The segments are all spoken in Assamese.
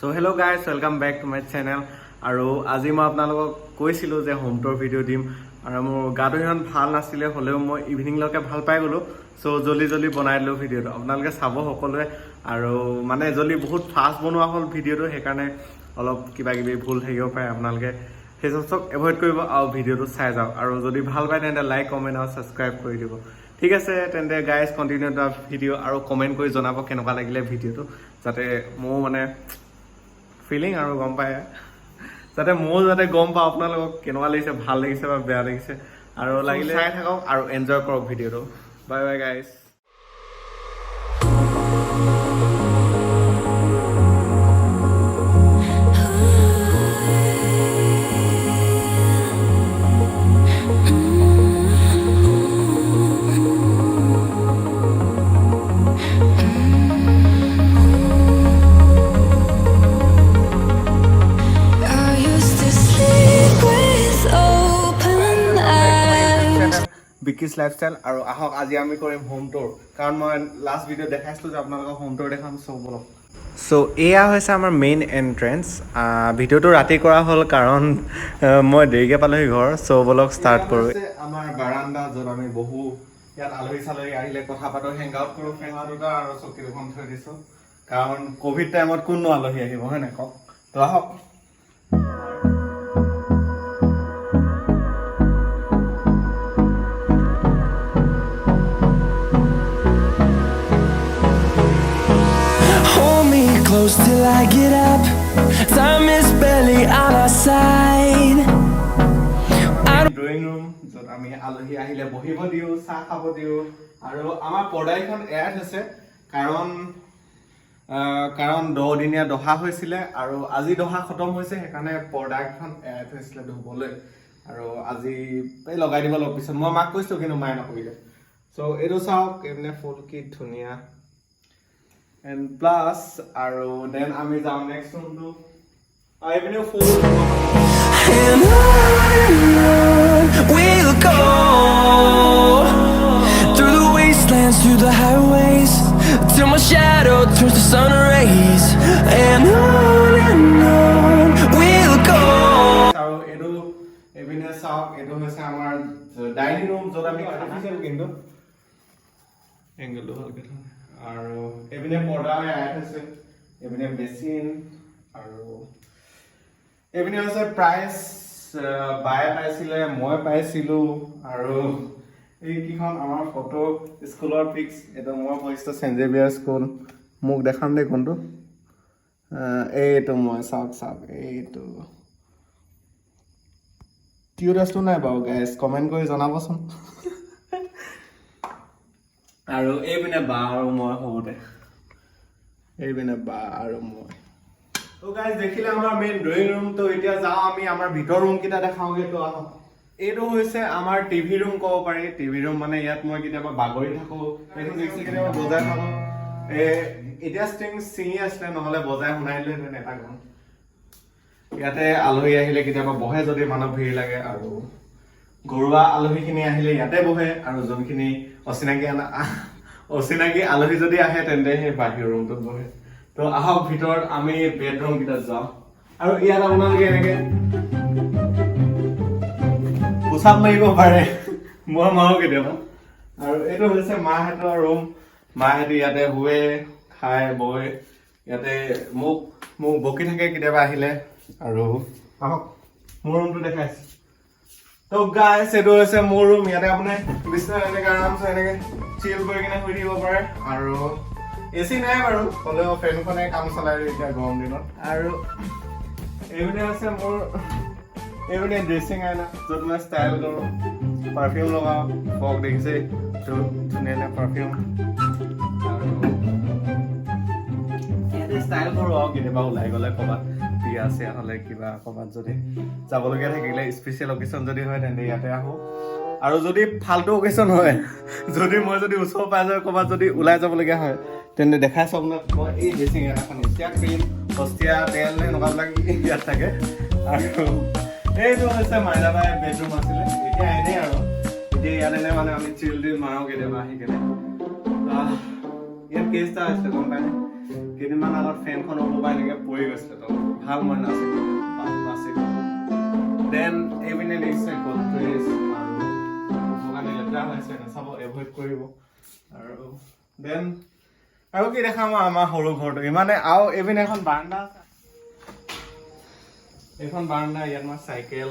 So hello guys, welcome back to my channel. আৰু আজি মই আপোনালোকক কৈছিলোঁ যে হোম টুৰ ভিডিঅ' দিম আৰু মোৰ গাটো ইমান ভাল নাছিলে হ'লেও মই ইভিনিংলৈকে ভাল পাই গ'লোঁ। চ' জল্দি বনাই দিলোঁ ভিডিঅ'টো, আপোনালোকে চাব সকলোৱে। আৰু মানে জল্দি বহুত ফাষ্ট বনোৱা হ'ল ভিডিঅ'টো, সেইকাৰণে অলপ কিবা কিবি ভুল থাকিব পাৰে। আপোনালোকে সেই চব এভইড কৰিব আৰু ভিডিঅ'টো চাই যাওক। আৰু যদি ভাল পায় তেন্তে লাইক কমেণ্ট আৰু ছাবস্ক্ৰাইব কৰি দিব। ঠিক আছে তেন্তে গাইজ, কণ্টিনিউ এটা ভিডিঅ' আৰু কমেণ্ট কৰি জনাব কেনেকুৱা লাগিলে ভিডিঅ'টো, যাতে ময়ো মানে ফিলিং আৰু গম পায়, যাতে ময়ো যাতে গম পাওঁ আপোনালোকক কেনেকুৱা লাগিছে, ভাল লাগিছে বা বেয়া লাগিছে। আৰু লাগিলে চাই থাকক আৰু এনজয় কৰক ভিডিঅ'টো। Bye bye guys. বিকিছ লাইফষ্টাইল আৰু আহক আজি আমি কৰিম হোম টুৰ, কাৰণ মই লাষ্ট ভিডিঅ' দেখাইছিলোঁ যে আপোনালোকক হোম টুৰ দেখাম। চ' বলক। চ' এয়া হৈছে আমাৰ মেইন এণ্ট্ৰেঞ্চ। ভিডিঅ'টো ৰাতি কৰা হ'ল কাৰণ মই দেৰিকৈ পালোহি ঘৰ। চ' বলক ষ্টাৰ্ট কৰোঁ। আমাৰ বাৰাণ্ডা, য'ত আমি বহো, ইয়াত আলহী চালহী আহিলে কথা পাতোঁ, হেং আউট কৰোঁ। ফেনৰ দুটা আৰু চকী দুখন থৈ দিছোঁ, কাৰণ ক'ভিড টাইমত কোননো আলহী আহিব, হয় নাই কওক। তো আহক। Close till I get up. Time is barely on our side. Drawing room, য'ত আমি আলহী আহিলে বহিব দিওঁ, চাহ খাব দিওঁ। আৰু আমাৰ পৰ্দাইখন এৰাই থৈছে কাৰণ 10 দিনীয়া দহা হৈছিলে আৰু আজি দহা খতম হৈছে, সেইকাৰণে পৰ্দাখন এৰাই থৈছিলে ধুবলৈ। আৰু আজি লগাই দিব অলপ পিছত, মই মাক কৈছোঁ কিন্তু মায়ে নকৰিলে। চ' এইটো চাওক, এইপিনে ফুল কি ধুনীয়া এণ্ড প্লাছ। আৰু দেন আমি যাওঁ নেক্সট ৰুমটো, এইপিনে ফুল। And on we'll go, through the wastelands, through the highways, till my shadow turns to sun rays. And on we'll go. আৰু এইটো এইপিনে চাওক, এইটো হৈছে আমাৰ ডাইনিং ৰুম, য'ত আমি আৰ্টিফিচিয়েল কিন্তু এংগেলটো ভালকৈ থওঁ। আৰু এইপিনে পৰ্দা এৰাই থৈছে, এইপিনে বেচিন। আৰু এইপিনে হৈছে প্ৰাইজ, বায়ে পাইছিলে, মই পাইছিলোঁ। আৰু এইকেইখন আমাৰ ফটো, স্কুলৰ পিক্স। এইটো মই পঢ়িছিলোঁ চেণ্ট জেভিয়াৰ স্কুল। মোক দেখাম দেই কোনটো। এইটো মই চাওক এইটো কিউটাছটো নাই বাৰু গাইজ, কমেণ্ট কৰি জনাবচোন। আৰু এইপিনে বা আৰু মই সৰুতে, এইপিনে বা আৰু মই। তো গাইজ দেখিলে আমাৰ মেইন ড্ৰয়িং ৰুম। তো এতিয়া যাওঁ আমি আমাৰ ভিতৰ ৰুমকেইটা দেখাওঁগৈ। তো আহক। এইটো হৈছে আমাৰ টিভি ৰুম ক'ব পাৰি। টিভি ৰুম মানে ইয়াত মই কেতিয়াবা বাগৰি থাকোঁ, এইটো দেখি কেতিয়াবা বজাই থাকোঁ। এতিয়া ষ্ট্ৰিং ছিঙি আছিলে, নহ'লে বজাই শুনাই দিলেহেঁতেন এটা গান। ইয়াতে আলহী আহিলে কেতিয়াবা বহে যদি মানুহ ভিৰ লাগে। আৰু ঘৰুৱা আলহীখিনি আহিলে ইয়াতে বহে, আৰু যোনখিনি অচিনাকি আলহী যদি আহে তেন্তে সেই বাহিৰৰ ৰুমটোত বহে। তো আহক ভিতৰত আমি বেডৰুম কেইটাত যাওঁ। আৰু ইয়াত আপোনালোকে এনেকে পোচাপ মাৰিব পাৰে, মই মাৰো কেতিয়াবা। আৰু এইটো হৈছে মাহঁতৰ ৰুম। মাহঁতে ইয়াতে শুৱে, খাই বৈ, ইয়াতে মোক বকি থাকে কেতিয়াবা আহিলে। আৰু আহক মোৰ ৰুমটো দেখাইছে। তো গাইজ এইটো হৈছে মোৰ ৰুম। ইয়াতে আপুনি বিচনাত এনেকে আৰামছে এনেকে চিল কৰি কিনে শুই থাকিব পাৰে। আৰু এচি নাই বাৰু, হ'লেও ফেনখনে কাম চলাই এতিয়া গৰম দিনত। আৰু এইপিনে হৈছে মোৰ ড্ৰেছিং আইনা, য'ত মই ষ্টাইল কৰোঁ, পাৰফিউম লগাওঁ। ফগ দেখিছে, ধুনীয়া পাৰফিউম। আৰু ইয়াতে ষ্টাইল কৰোঁ আৰু কেতিয়াবা ওলাই গ'লে ক'ৰবাত বিয়া চিয়া হ'লে, কিবা ক'ৰবাত যদি যাবলগীয়া থাকিলে, স্পেচিয়েল অকেশ্যন যদি হয় তেন্তে ইয়াতে আহোঁ। আৰু যদি ফাল্টু অকেশ্যন হয়, যদি ওচৰ পাই যাওঁ ক'ৰবাত যদি ওলাই যাবলগীয়া হয়, তেন্তে দেখাইছোঁ আপোনাক মই এই ড্ৰেছিং আইনাখন। এতিয়া ক্ৰীম, সস্তীয়া তেল এনেকুৱাবিলাক ইয়াত থাকে। আৰু এইটো হৈছে মাইনাবাই বেডৰুম আছিলে, এতিয়া এনেই আৰু এতিয়া ইয়াত এনে মানে আমি চিল মাৰো কেতিয়াবা আহি কেনে। ইয়াত কেছ এটা আছে গম পাই, কেইদিনমান আগত ফেনখন ওলোৱা এনেকৈ পৰি গৈছিলে তো ভাল মই নাচিলোঁ দেন এইপিনে দেখিছে গডৰেজ আৰু কাৰণে লেতেৰা হৈছে চাব এভইড কৰিব আৰু দেন আৰু কি দেখাম আমাৰ সৰু ঘৰটো ইমানে আৰু এইপিনে এখন বাৰাণ্ডা আছে এইখন বাৰাণ্ডা ইয়াত মই চাইকেল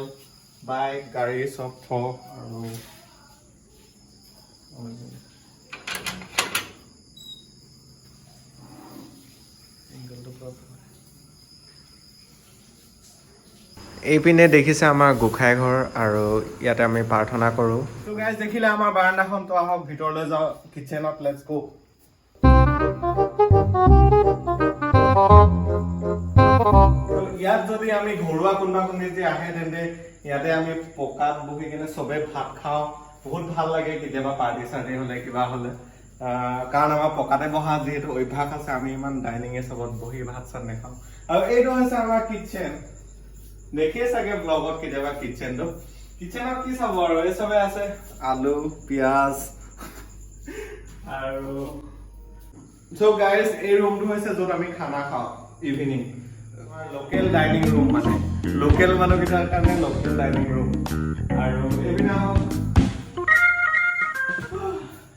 বাইক গাড়ী চব থওঁ আৰু এইপিনে দেখিছে আমাৰ গোসাঁই ঘৰ আৰু ইয়াতে আমি প্ৰাৰ্থনা কৰোঁ তো গাইজ দেখিলে আমাৰ বাৰাণ্ডাখন তো আহক ভিতৰলৈ যাওঁ কিচেনত লেটছ গো ইয়াত যদি আমি ঘৰুৱা কোনোবা যদি আহে তেন্তে ইয়াতে আমি পকাত বহি কিনে চবে ভাত খাওঁ বহুত ভাল লাগে কেতিয়াবা পাৰ্টি চাৰ্টি হ'লে কিবা হ'লে কাৰণ আমাৰ পকাতে বহা যিহেতু অভ্যাস আছে আমি ইমান ডাইনিঙে চবত বহি ভাত চাত নাখাওঁ আৰু এইটো হৈছে আমাৰ কিটচেন দেখিয়ে চাগে ব্লগত কেতিয়াবা কিটচেনটো কিটচেনত কি চাব আৰু এই চবে আছে আলু পিঁয়াজ আৰু চ' গাইজ এই ৰুমটো হৈছে য'ত আমি খানা খাওঁ ইভিনিং লোকেল ডাইনিং ৰুম মানে লোকেল মানুহকেইটাৰ কাৰণে লোকেল ডাইনিং ৰুম আৰু এইপিনে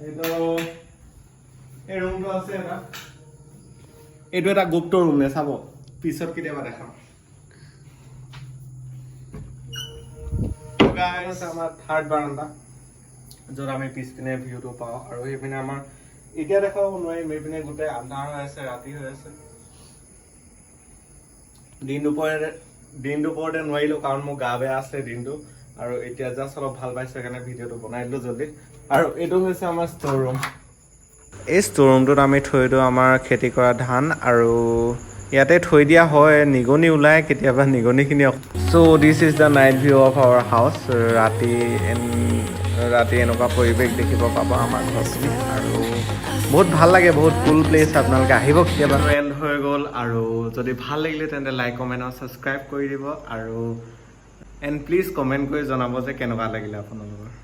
এইটো এই ৰুমটো আছে এটা এইটো এটা গুপ্ত ৰুম নে চাব পিছত কেতিয়াবা দেখাম আমাৰ থাৰ্ড বাৰাণ্ডা য'ত আমি পিছপিনে ভিউটো পাওঁ আৰু সেইপিনে আমাৰ এতিয়া দেখাব নোৱাৰিম এইপিনে গোটেই আন্ধাৰ হৈ আছে ৰাতি হৈ আছে দিন দুপৰতে নোৱাৰিলোঁ কাৰণ মোৰ গা বেয়া আছে দিনটো আৰু এতিয়া জাষ্ট অলপ ভাল পাইছোঁ সেইকাৰণে ভিডিঅ'টো বনাই দিলোঁ জলদি আৰু এইটো হৈছে আমাৰ ষ্ট'ৰ ৰুম এই ষ্ট'ৰ ৰুমটোত আমি থৈ দিওঁ আমাৰ খেতি কৰা ধান আৰু ইয়াতে থৈ দিয়া হয় নিগনি ওলায় কেতিয়াবা নিগনিখিনি so' this is the night view of our house ৰাতি এনেকুৱা পৰিৱেশ দেখিব পাব আমাৰ ঘৰখিনি আৰু বহুত ভাল লাগে বহুত কুল প্লেচ আপোনালোকে আহিব কেতিয়াবা এণ্ড হৈ গ'ল আৰু যদি ভাল লাগিলে তেন্তে লাইক কমেণ্ট আৰু ছাবস্ক্ৰাইব কৰি দিব আৰু এণ্ড প্লিজ কমেণ্ট কৰি জনাব যে কেনেকুৱা লাগিলে আপোনালোকৰ